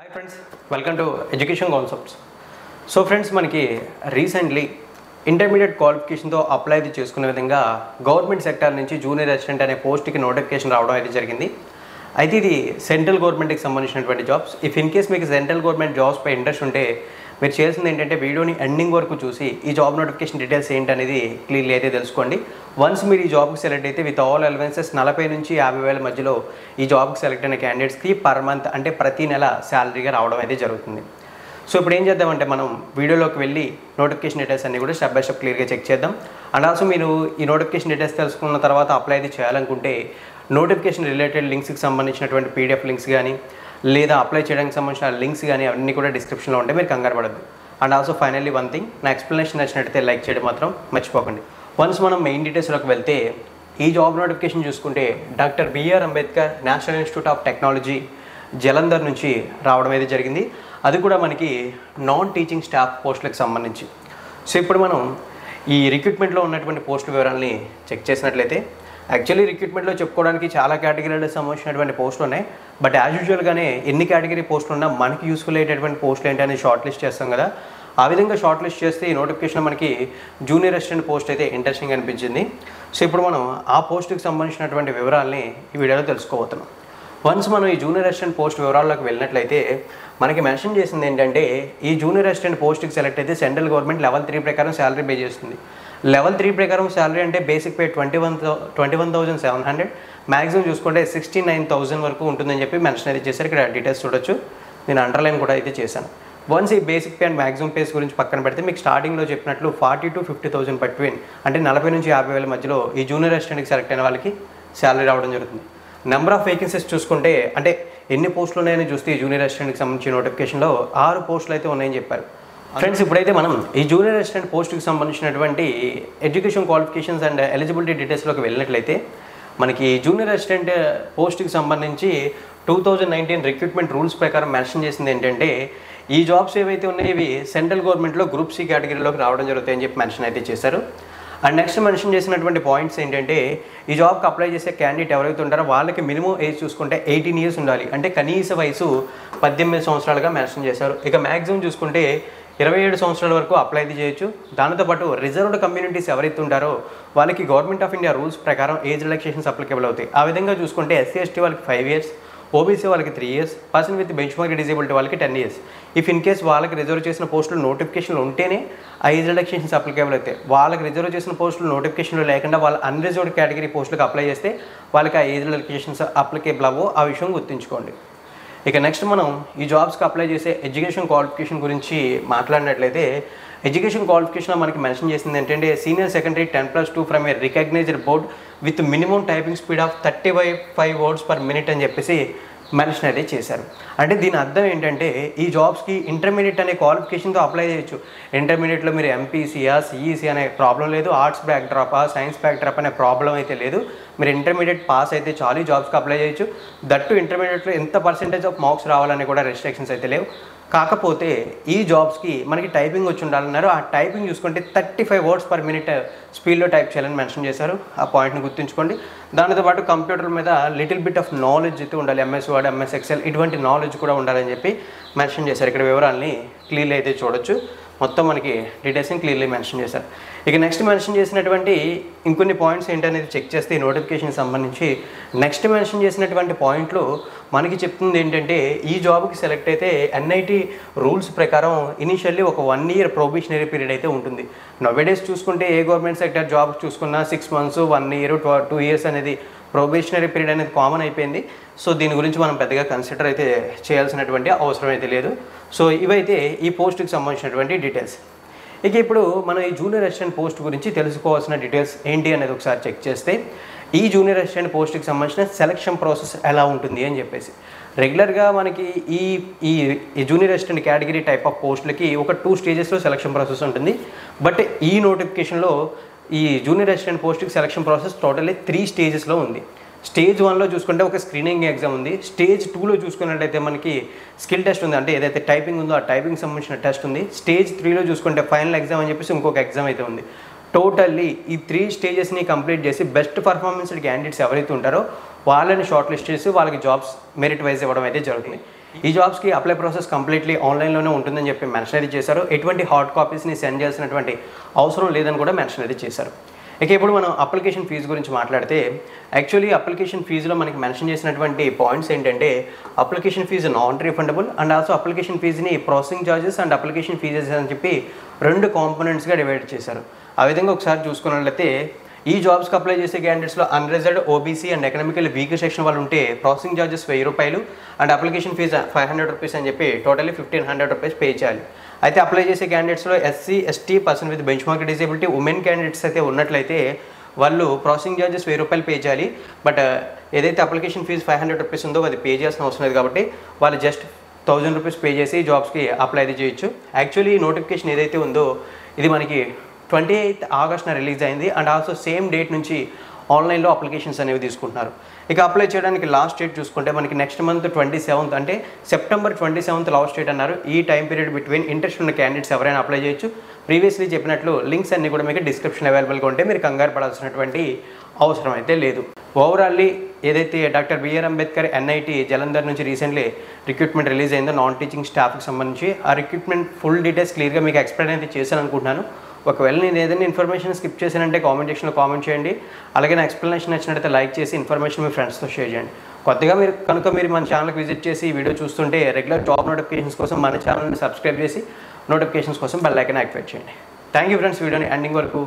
Hi friends, welcome to education concepts. So friends, మనకి recently intermediate క్వాలిఫికేషన్తో apply చేసుకునే విధంగా government sector నుంచి junior assistant అనే పోస్ట్కి నోటిఫికేషన్ రావడం అయితే జరిగింది. అయితే ఇది సెంట్రల్ గవర్నమెంట్కి సంబంధించినటువంటి జాబ్స్. ఇఫ్ ఇన్ కేస్ మీకు సెంట్రల్ గవర్నమెంట్ జాబ్స్ పై ఇంట్రెస్ట్ ఉంటే మీరు చేయాల్సింది ఏంటంటే వీడియోని ఎండింగ్ వరకు చూసి ఈ జాబ్ నోటిఫికేషన్ డీటెయిల్స్ ఏంటనేది క్లియర్లీ అయితే తెలుసుకోండి. వన్స్ మీరు ఈ జాబ్కి సెలెక్ట్ అయితే విత్ ఆల్ అలవెన్సెస్ 40 నుంచి 50,000 మధ్యలో ఈ జాబ్కి సెలెక్ట్ అయిన క్యాండిడేట్స్కి పర్ మంత్ అంటే ప్రతి నెల శాలరీగా రావడం అయితే జరుగుతుంది. సో ఇప్పుడు ఏం చేద్దామంటే మనం వీడియోలోకి వెళ్ళి నోటిఫికేషన్ డీటెయిల్స్ అన్ని కూడా స్టెప్ బై స్టెప్ క్లియర్గా చెక్ చేద్దాం. అండ్ ఆల్సో మీరు ఈ నోటిఫికేషన్ డీటెయిల్స్ తెలుసుకున్న తర్వాత అప్లై అయితే చేయాలనుకుంటే నోటిఫికేషన్ రిలేటెడ్ లింక్స్కి సంబంధించినటువంటి పీడిఎఫ్ లింక్స్ కానీ లేదా అప్లై చేయడానికి సంబంధించిన లింక్స్ కానీ అవన్నీ కూడా డిస్క్రిప్షన్లో ఉంటాయి, మీరు కంగారు పడద్దు. And also finally one thing, నా ఎక్స్ప్లెనేషన్ నచ్చినట్టయితే లైక్ చేయడం మాత్రం మర్చిపోకండి. వన్స్ మనం మెయిన్ డీటెయిల్స్లోకి వెళ్తే ఈ జాబ్ నోటిఫికేషన్ చూసుకుంటే doctor BR Ambedkar National Institute of Technology Jalandhar నుంచి రావడం అయితే జరిగింది. అది కూడా మనకి నాన్ టీచింగ్ స్టాఫ్ పోస్టులకు సంబంధించి. సో ఇప్పుడు మనం ఈ రిక్రూట్మెంట్లో ఉన్నటువంటి పోస్టుల వివరాలని చెక్ చేసినట్లయితే యాక్చువల్లీ రిక్రూట్మెంట్లో చెప్పుకోవడానికి చాలా కేటగిరీలకు సంబంధించినటువంటి పోస్టులు ఉన్నాయి. బట్ యాజ్ యూజువల్గానే ఎన్ని కేటగిరీ పోస్టులు ఉన్నా మనకి యూస్ఫుల్ అయ్యేటటువంటి పోస్టులు ఏంటి అనేది షార్ట్ లిస్ట్ చేస్తాం కదా. ఆ విధంగా షార్ట్ లిస్ట్ చేస్తే ఈ నోటిఫికేషన్ మనకి జూనియర్ అసిస్టెంట్ పోస్ట్ అయితే ఇంట్రెస్టింగ్ అనిపించింది. సో ఇప్పుడు మనం ఆ పోస్టుకి సంబంధించినటువంటి వివరాలని ఈ వీడియోలో తెలుసుకోబోతున్నాం. వన్స్ మనం ఈ జూనియర్ అసిస్టెంట్ పోస్ట్ వివరాల్లోకి వెళ్ళినట్లయితే మనకి మెన్షన్ చేసింది ఏంటంటే ఈ జూనియర్ అసిస్టెంట్ పోస్ట్కి సెలెక్ట్ అయితే సెంట్రల్ గవర్నమెంట్ లెవెల్ 3 ప్రకారం శాలరీ పే చేస్తుంది. లెవెల్ 3 ప్రకారం శాలరీ అంటే బేసిక్ పే 21,700, మ్యాక్సిమం చూసుకుంటే 69,000 వరకు ఉంటుందని చెప్పి మెన్షన్ అయితే చేశారు. ఇక్కడ డీటెయిల్స్ చూడొచ్చు, నేను అండర్లైన్ కూడా అయితే చేశాను. వన్స్ ఈ basic pay and maximum pays గురించి పక్కన పెడితే మీకు స్టార్టింగ్లో చెప్పినట్లు 40,000 to 50,000 బిట్వీన్ అంటే 40 నుంచి 50,000 మధ్యలో ఈ జూనియర్ అసిస్టెంట్కి సెలెక్ట్ అయిన వాళ్ళకి శాలరీ రావడం జరుగుతుంది. నెంబర్ ఆఫ్ వేకెన్సీస్ చూసుకుంటే అంటే ఎన్ని పోస్టులు ఉన్నాయని చూస్తే ఈ జూనియర్ అసిస్టెంట్కి సంబంధించిన నోటిఫికేషన్లో 6 పోస్టులు అయితే ఉన్నాయని చెప్పారు. ఫ్రెండ్స్, ఇప్పుడైతే మనం ఈ జూనియర్ అసిస్టెంట్ పోస్ట్కి సంబంధించినటువంటి ఎడ్యుకేషన్ క్వాలిఫికేషన్స్ అండ్ ఎలిజిబిలిటీ డీటెయిల్స్లోకి వెళ్ళినట్లయితే మనకి జూనియర్ అసిస్టెంట్ పోస్ట్కి సంబంధించి 2019 రిక్రూట్మెంట్ రూల్స్ ప్రకారం మెన్షన్ చేసింది ఏంటంటే ఈ జాబ్స్ ఏవైతే ఉన్నాయో ఇవి సెంట్రల్ గవర్నమెంట్లో గ్రూప్ సి కేటగిరీలోకి రావడం జరుగుతాయని చెప్పి మెన్షన్ అయితే చేశారు. అండ్ నెక్స్ట్ మెన్షన్ చేసినటువంటి పాయింట్స్ ఏంటంటే ఈ జాబ్కి అప్లై చేసే క్యాండిడేట్ ఎవరైతే ఉంటారో వాళ్ళకి మినిమం ఏజ్ చూసుకుంటే 18 years ఉండాలి, అంటే కనీస వయసు 18 సంవత్సరాలుగా మెన్షన్ చేశారు. ఇక మ్యాక్సిమం చూసుకుంటే 27 సంవత్సరాల వరకు అప్లై చేయొచ్చు. దానితోపాటు రిజర్వ్డ్ కమ్యూనిటీస్ ఎవరైతే ఉంటారో వాళ్ళకి గవర్నమెంట్ ఆఫ్ ఇండియా రూల్స్ ప్రకారం ఏజ్ రిలాక్సేషన్స్ అప్లికేబుల్ అవుతాయి. ఆ విధంగా చూసుకుంటే ఎస్సీ ఎస్టీ వాళ్ళకి 5 years, ఓబీసీ వాళ్ళకి 3 years, person with benchmark disability వాళ్ళకి 10 years. ఇఫ్ ఇన్ కేస్ వాళ్ళకి రిజర్వ్ చేసిన పోస్టులు నోటిఫికేషన్లు ఉంటేనే ఆ ఏజ్ రిలాక్సేషన్స్ అప్లికేబుల్ అవుతాయి. వాళ్ళకి రిజర్వ్ చేసిన పోస్టులు నోటిఫికేషన్లో లేకుండా వాళ్ళ అన్రిజర్వ్డ్ కేటగిరీ పోస్టులకు అప్లై చేస్తే వాళ్ళకి ఆ ఏజ్ రిలాక్సేషన్స్ అప్లికేబుల్ అవ్వో, ఆ విషయం గుర్తుంచుకోండి. ఇక నెక్స్ట్ మనం ఈ జాబ్స్కి అప్లై చేసే ఎడ్యుకేషన్ క్వాలిఫికేషన్ గురించి మాట్లాడినట్లయితే ఎడ్యుకేషన్ క్వాలిఫికేషన్లో మనకి మెన్షన్ చేసింది ఏంటంటే senior secondary 10+2 from a recognised board with minimum typing speed of 35 words per minute అని చెప్పేసి మెన్షన్ అయితే చేశారు. అంటే దీని అర్థం ఏంటంటే ఈ జాబ్స్కి ఇంటర్మీడియట్ అనే క్వాలిఫికేషన్తో అప్లై చేయొచ్చు. ఇంటర్మీడియట్లో మీరు ఎంపీసీయా సిఈసీ అనే ప్రాబ్లం లేదు, ఆర్ట్స్ బ్యాక్ డ్రాపా సైన్స్ బ్యాక్ డ్రాప్ అనే ప్రాబ్లం అయితే లేదు. మీరు ఇంటర్మీడియట్ పాస్ అయితే చాలు ఈ జాబ్స్కి అప్లై చేయొచ్చు. దట్టు ఇంటర్మీడియట్లో ఎంత పర్సెంటేజ్ ఆఫ్ మార్క్స్ రావాలని కూడా రెస్ట్రిక్షన్స్ అయితే లేవు. కాకపోతే ఈ జాబ్స్కి మనకి టైపింగ్ వచ్చి ఉండాలన్నారు. ఆ టైపింగ్ చూసుకుంటే 35 words per minute స్పీడ్లో టైప్ చేయాలని మెన్షన్ చేశారు. ఆ పాయింట్ని గుర్తుంచుకోండి. దానితో పాటు కంప్యూటర్ మీద లిటిల్ బిట్ ఆఫ్ నాలెడ్జ్ అయితే ఉండాలి, ఎంఎస్ వర్డ్ ఎంఎస్ ఎక్సెల్ ఇటువంటి నాలెడ్జ్ కూడా ఉండాలని చెప్పి మెన్షన్ చేశారు. ఇక్కడ వివరాలని క్లియర్లీ అయితే చూడొచ్చు, మొత్తం మనకి డీటెయిల్స్ని క్లియర్లీ మెన్షన్ చేశారు. ఇక నెక్స్ట్ మెన్షన్ చేసినటువంటి ఇంకొన్ని పాయింట్స్ ఏంటనేది చెక్ చేస్తే ఈ నోటిఫికేషన్ సంబంధించి నెక్స్ట్ మెన్షన్ చేసినటువంటి పాయింట్లు మనకి చెప్తుంది ఏంటంటే ఈ జాబ్కి సెలెక్ట్ అయితే ఎన్ఐటి రూల్స్ ప్రకారం ఇనిషియల్లీ ఒక 1 year ప్రొబేషనరీ పీరియడ్ అయితే ఉంటుంది. నవ్వేడేస్ చూసుకుంటే ఏ గవర్నమెంట్ సెక్టర్ జాబ్ చూసుకున్నా 6 months 1 year 2 years అనేది ప్రొబేషనరీ పీరియడ్ అనేది కామన్ అయిపోయింది. సో దీని గురించి మనం పెద్దగా కన్సిడర్ అయితే చేయాల్సినటువంటి అవసరం అయితే లేదు. సో ఇవైతే ఈ పోస్ట్కి సంబంధించినటువంటి డీటెయిల్స్. ఇక ఇప్పుడు మనం ఈ జూనియర్ అసిస్టెంట్ పోస్ట్ గురించి తెలుసుకోవాల్సిన డీటెయిల్స్ ఏంటి అనేది ఒకసారి చెక్ చేస్తే ఈ జూనియర్ అసిస్టెంట్ పోస్ట్కి సంబంధించిన సెలక్షన్ ప్రాసెస్ ఎలా ఉంటుంది అని చెప్పేసి రెగ్యులర్గా మనకి ఈ junior assistant category type of పోస్టులకి ఒక 2 stagesలో సెలక్షన్ ప్రాసెస్ ఉంటుంది. బట్ ఈ నోటిఫికేషన్లో ఈ జూనియర్ అసిస్టెంట్ పోస్ట్కి సెలక్షన్ ప్రాసెస్ టోటల్లీ 3 stagesలో ఉంది. స్టేజ్ 1లో చూసుకుంటే ఒక స్క్రీనింగ్ ఎగ్జామ్ ఉంది. స్టేజ్ 2లో చూసుకున్నట్లయితే మనకి స్కిల్ టెస్ట్ ఉంది, అంటే ఏదైతే టైపింగ్ ఉందో ఆ టైపింగ్ సంబంధించిన టెస్ట్ ఉంది. స్టేజ్ 3లో చూసుకుంటే ఫైనల్ ఎగ్జామ్ అని చెప్పేసి ఇంకొక ఎగ్జామ్ అయితే ఉంది. టోటల్లీ ఈ 3 stagesని కంప్లీట్ చేసి బెస్ట్ పర్ఫార్మెన్స్ క్యాండిడేట్స్ ఎవరైతే ఉంటారో వాళ్ళని షార్ట్ లిస్ట్ చేసి వాళ్ళకి జాబ్స్ మెరిట్ వైజ్ ఇవ్వడం అయితే జరుగుతుంది. ఈ జాబ్స్కి అప్లై ప్రాసెస్ కంప్లీట్లీ ఆన్లైన్లోనే ఉంటుందని చెప్పి మెన్షన్ అయితే చేశారు. ఎటువంటి హార్డ్ కాపీస్ని సెండ్ చేయాల్సినటువంటి అవసరం లేదని కూడా మెన్షన్ అయితే చేశారు. ఇక ఇప్పుడు మనం అప్లికేషన్ ఫీజు గురించి మాట్లాడితే యాక్చువల్లీ అప్లికేషన్ ఫీజులో మనకి మెన్షన్ చేసినటువంటి పాయింట్స్ ఏంటంటే application fee non refundable and also application ఫీజుని processing charges and application fees అని చెప్పి 2 కాంపోనెంట్స్గా డివైడ్ చేశారు. ఆ విధంగా ఒకసారి చూసుకున్నట్లయితే ఈ జాబ్స్కి అప్లై చేసే క్యాండిడేట్స్లో unreserved OBC and economical weak section వాళ్ళు ఉంటే ప్రాసెసింగ్ ఛార్జెస్ 1000 రూపాయలు అండ్ అప్లికేషన్ ఫీజు 500 రూపీస్ అని చెప్పి టోటల్లీ 1500 రూపీస్ పే చేయాలి. అయితే అప్లై చేసే క్యాండిడేట్స్లో SC ST person with benchmark disability women candidates అయితే ఉన్నట్లయితే వాళ్ళు ప్రాసెసింగ్ ఛార్జెస్ 1000 రూపాయలు పే చేయాలి. బట్ ఏదైతే అప్లికేషన్ ఫీజు 500 రూపీస్ ఉందో అది పే చేయాల్సిన అవసరం లేదు కాబట్టి వాళ్ళు జస్ట్ 1000 రూపీస్ పే చేసి జాబ్స్కి అప్లై అయితే చేయొచ్చు. యాక్చువల్లీ ఈ నోటిఫికేషన్ ఏదైతే ఉందో ఇది మనకి 28th ఆగస్ట్న రిలీజ్ అయింది అండ్ ఆల్సో సేమ్ డేట్ నుంచి ఆన్లైన్లో అప్లికేషన్స్ అనేవి తీసుకుంటున్నారు. ఇక అప్లై చేయడానికి లాస్ట్ డేట్ చూసుకుంటే మనకి నెక్స్ట్ మంత్ 27th అంటే సెప్టెంబర్ 27th లాస్ట్ డేట్ అన్నారు. ఈ టైం పీరియడ్ బిట్వీన్ ఇంట్రెస్ట్ ఉన్న క్యాండిడేట్స్ ఎవరైనా అప్లై చేయొచ్చు. ప్రీవియస్లీ చెప్పినట్లు లింక్స్ అన్నీ కూడా మీకు డిస్క్రిప్షన్ అవైలబుల్గా ఉంటే మీరు కంగారు పడాల్సినటువంటి అవసరం అయితే లేదు. ఓవరాల్లీ ఏదైతే doctor BR Ambedkar NIT Jalandhar నుంచి రీసెంట్లీ రిక్రూట్మెంట్ రిలీజ్ అయిందో నాన్ టీచింగ్ స్టాఫ్కి సంబంధించి ఆ రిక్రూట్మెంట్ ఫుల్ డీటెయిల్స్ క్లియర్గా మీకు ఎక్స్ప్లెయిన్ అయితే చేశాను అనుకుంటున్నాను. ఒకవేళ నేను ఏదైనా ఇన్ఫర్మేషన్ స్కిప్ చేశానంటే కామెంట్ సెక్షన్లో కామెంట్ చేయండి. అలాగే నా ఎక్స్ప్లెనేషన్ నచ్చినట్లయితే లైక్ చేసి ఇన్ఫర్మేషన్ మీ ఫ్రెండ్స్తో షేర్ చేయండి. కొత్తగా మీరు మన ఛానల్కి విజిట్ చేసి ఈ వీడియో చూస్తుంటే రెగ్యులర్ జాబ్ నోటిఫికేషన్స్ కోసం మన ఛానల్ని సబ్స్క్రైబ్ చేసి నోటిఫికేషన్స్ కోసం బెల్ ఐకాన్ యాక్టివేట్ చేయండి. థ్యాంక్ యూ ఫ్రెండ్స్, వీడియోని ఎండింగ్ వరకు